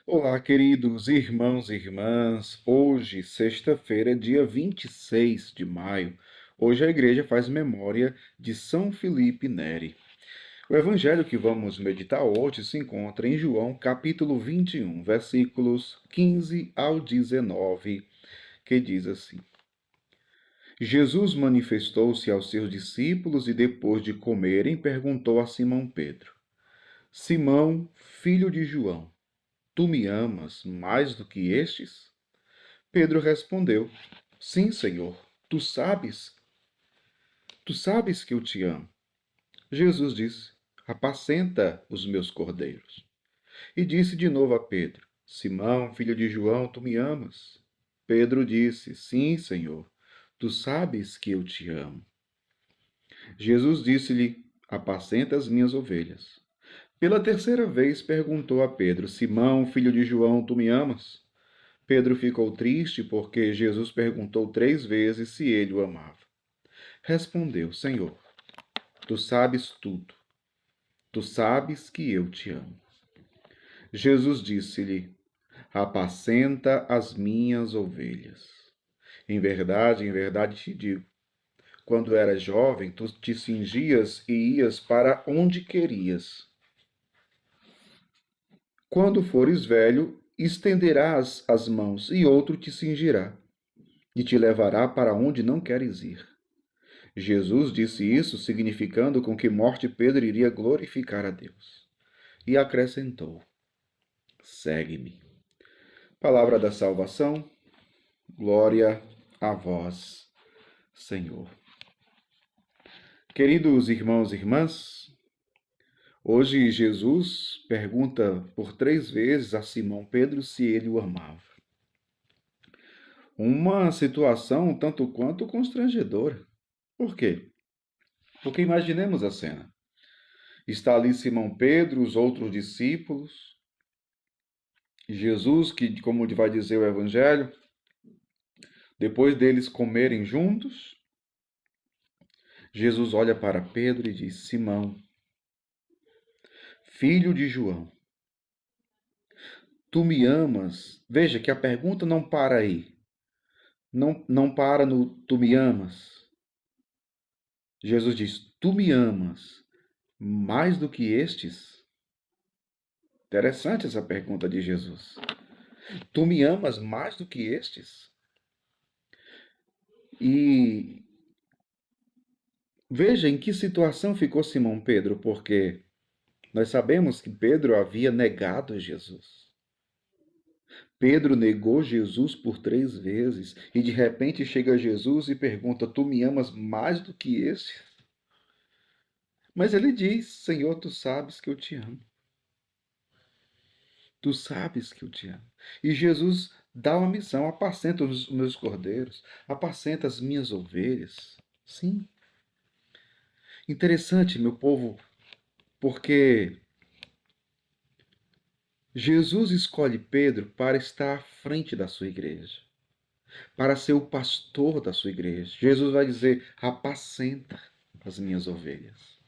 Olá, queridos irmãos e irmãs. Hoje, sexta-feira, dia 26 de maio. Hoje a igreja faz memória de São Filipe Neri. O evangelho que vamos meditar hoje se encontra em João, capítulo 21, versículos 15 ao 19, que diz assim: Jesus manifestou-se aos seus discípulos e, depois de comerem, perguntou a Simão Pedro: Simão, filho de João, tu me amas mais do que estes? Pedro respondeu: Sim, Senhor, tu sabes que eu te amo. Jesus disse: Apacenta os meus cordeiros. E disse de novo a Pedro: Simão, filho de João, tu me amas? Pedro disse: Sim, Senhor, tu sabes que eu te amo. Jesus disse-lhe: Apacenta as minhas ovelhas. Pela terceira vez perguntou a Pedro: Simão, filho de João, tu me amas? Pedro ficou triste porque Jesus perguntou 3 vezes se ele o amava. Respondeu: Senhor, tu sabes tudo. Tu sabes que eu te amo. Jesus disse-lhe: Apacenta as minhas ovelhas. Em verdade te digo, quando eras jovem, tu te cingias e ias para onde querias. Quando fores velho, estenderás as mãos e outro te cingirá e te levará para onde não queres ir. Jesus disse isso, significando com que morte Pedro iria glorificar a Deus. E acrescentou: Segue-me. Palavra da salvação, glória a vós, Senhor. Queridos irmãos e irmãs, hoje Jesus pergunta por 3 vezes a Simão Pedro se ele o amava. Uma situação tanto quanto constrangedora. Por quê? Porque imaginemos a cena. Está ali Simão Pedro, os outros discípulos, Jesus, que, como vai dizer o Evangelho, depois deles comerem juntos, Jesus olha para Pedro e diz: Simão, filho de João, tu me amas? Veja que a pergunta não para aí. Não para no tu me amas. Jesus diz: Tu me amas mais do que estes? Interessante essa pergunta de Jesus. Tu me amas mais do que estes? E veja em que situação ficou Simão Pedro, porque nós sabemos que Pedro havia negado Jesus. Pedro negou Jesus por 3 vezes e de repente chega Jesus e pergunta: Tu me amas mais do que esse? Mas ele diz: Senhor, tu sabes que eu te amo. Tu sabes que eu te amo. E Jesus dá uma missão: apacenta os meus cordeiros, apacenta as minhas ovelhas. Sim. Interessante, meu povo, porque Jesus escolhe Pedro para estar à frente da sua igreja, para ser o pastor da sua igreja. Jesus vai dizer: apacenta as minhas ovelhas.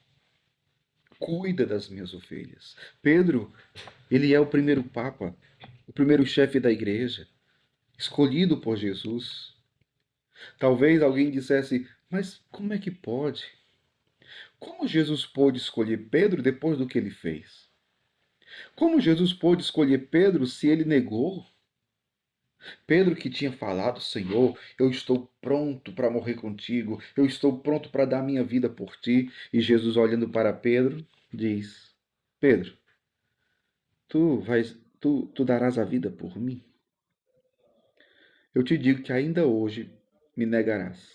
Cuida das minhas ovelhas. Pedro, ele é o primeiro papa, o primeiro chefe da igreja, escolhido por Jesus. Talvez alguém dissesse: mas como é que pode? Como Jesus pôde escolher Pedro depois do que ele fez? Como Jesus pôde escolher Pedro se ele negou? Pedro que tinha falado: Senhor, eu estou pronto para morrer contigo, eu estou pronto para dar minha vida por ti. E Jesus, olhando para Pedro, diz: Pedro, tu darás a vida por mim? Eu te digo que ainda hoje me negarás.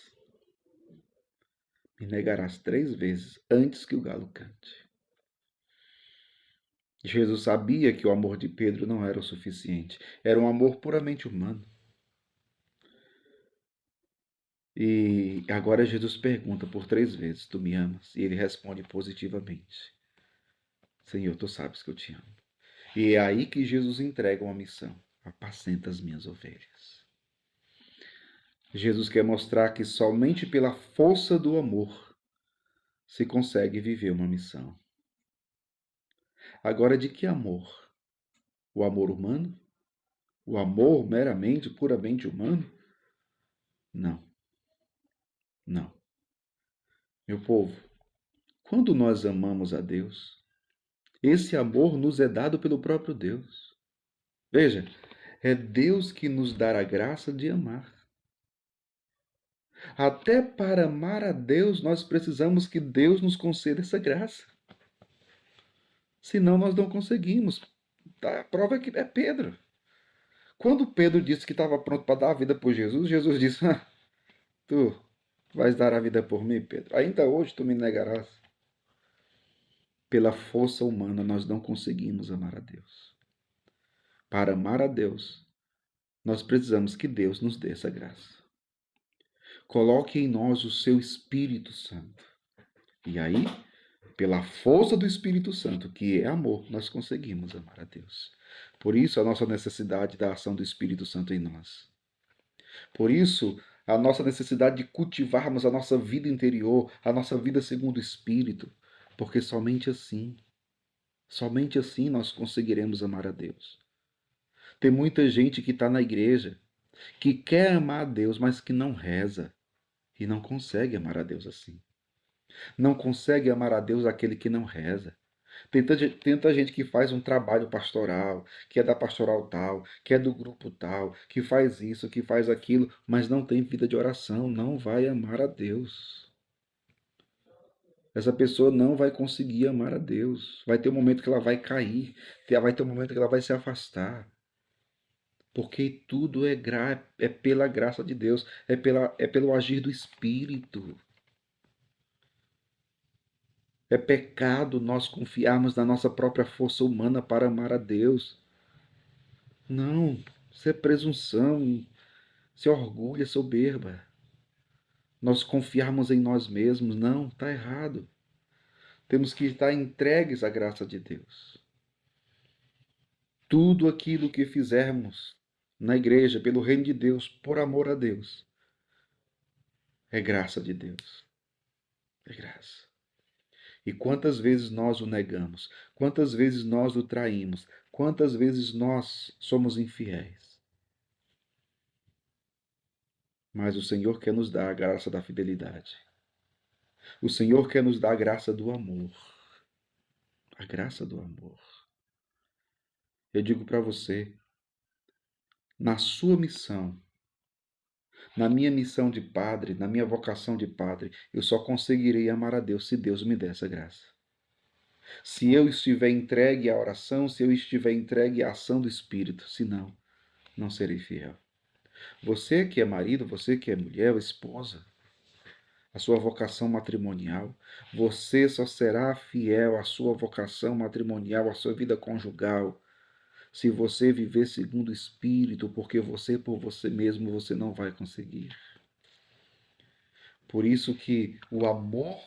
Me negarás 3 vezes antes que o galo cante. Jesus sabia que o amor de Pedro não era o suficiente. Era um amor puramente humano. E agora Jesus pergunta por 3 vezes: Tu me amas? E ele responde positivamente: Senhor, tu sabes que eu te amo. E é aí que Jesus entrega uma missão: apacenta as minhas ovelhas. Jesus quer mostrar que somente pela força do amor se consegue viver uma missão. Agora, de que amor? O amor humano? O amor meramente, puramente humano? Não, não. Meu povo, quando nós amamos a Deus, esse amor nos é dado pelo próprio Deus. Veja, é Deus que nos dá a graça de amar. Até para amar a Deus, nós precisamos que Deus nos conceda essa graça. Senão nós não conseguimos. A prova é que é Pedro. Quando Pedro disse que estava pronto para dar a vida por Jesus, Jesus disse: Tu vais dar a vida por mim, Pedro? Ainda hoje tu me negarás. Pela força humana nós não conseguimos amar a Deus. Para amar a Deus, nós precisamos que Deus nos dê essa graça. Coloque em nós o seu Espírito Santo. E aí, pela força do Espírito Santo, que é amor, nós conseguimos amar a Deus. Por isso, a nossa necessidade da ação do Espírito Santo em nós. Por isso, a nossa necessidade de cultivarmos a nossa vida interior, a nossa vida segundo o Espírito, porque somente assim nós conseguiremos amar a Deus. Tem muita gente que está na igreja, que quer amar a Deus, mas que não reza e não consegue amar a Deus assim. Não consegue amar a Deus aquele que não reza. Tem tanta gente que faz um trabalho pastoral, que é da pastoral tal, que é do grupo tal, que faz isso, que faz aquilo, mas não tem vida de oração, não vai amar a Deus. Essa pessoa não vai conseguir amar a Deus. Vai ter um momento que ela vai cair, vai ter um momento que ela vai se afastar. Porque tudo é pela graça de Deus, é pelo agir do Espírito. É pecado nós confiarmos na nossa própria força humana para amar a Deus. Não, isso é presunção, isso é orgulho, é soberba. Nós confiarmos em nós mesmos, não, está errado. Temos que estar entregues à graça de Deus. Tudo aquilo que fizermos na igreja, pelo reino de Deus, por amor a Deus, é graça de Deus. É graça. E quantas vezes nós o negamos, quantas vezes nós o traímos, quantas vezes nós somos infiéis. Mas o Senhor quer nos dar a graça da fidelidade. O Senhor quer nos dar a graça do amor. A graça do amor. Eu digo para você, na sua missão, na minha missão de padre, na minha vocação de padre, eu só conseguirei amar a Deus se Deus me der essa graça. Se eu estiver entregue à oração, se eu estiver entregue à ação do Espírito, senão, não serei fiel. Você que é marido, você que é mulher, esposa, a sua vocação matrimonial, você só será fiel à sua vocação matrimonial, à sua vida conjugal, se você viver segundo o Espírito, porque você por você mesmo você não vai conseguir. Por isso que o amor,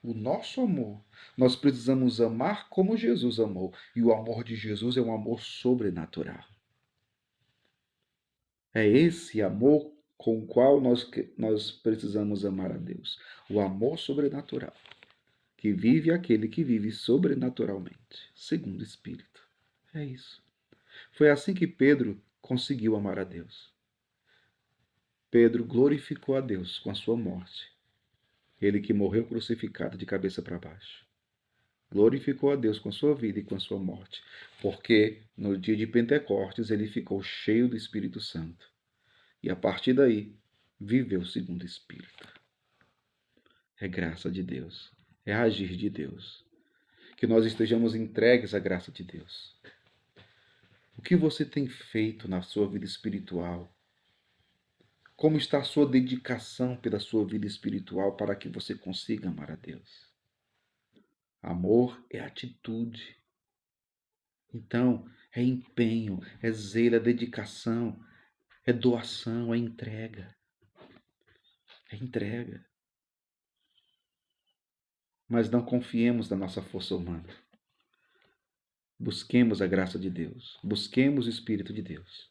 o nosso amor, nós precisamos amar como Jesus amou. E o amor de Jesus é um amor sobrenatural. É esse amor com o qual nós precisamos amar a Deus. O amor sobrenatural, que vive aquele que vive sobrenaturalmente, segundo o Espírito. É isso. Foi assim que Pedro conseguiu amar a Deus. Pedro glorificou a Deus com a sua morte. Ele que morreu crucificado de cabeça para baixo. Glorificou a Deus com a sua vida e com a sua morte, porque no dia de Pentecostes ele ficou cheio do Espírito Santo. E a partir daí, viveu segundo o Espírito. É graça de Deus, é agir de Deus. Que nós estejamos entregues à graça de Deus. O que você tem feito na sua vida espiritual? Como está a sua dedicação pela sua vida espiritual para que você consiga amar a Deus? Amor é atitude. Então, é empenho, é zelo, é dedicação, é doação, é entrega. É entrega. Mas não confiemos na nossa força humana. Busquemos a graça de Deus, busquemos o Espírito de Deus,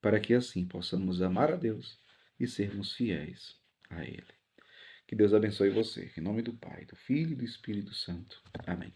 para que assim possamos amar a Deus e sermos fiéis a Ele. Que Deus abençoe você. Em nome do Pai, do Filho e do Espírito Santo. Amém.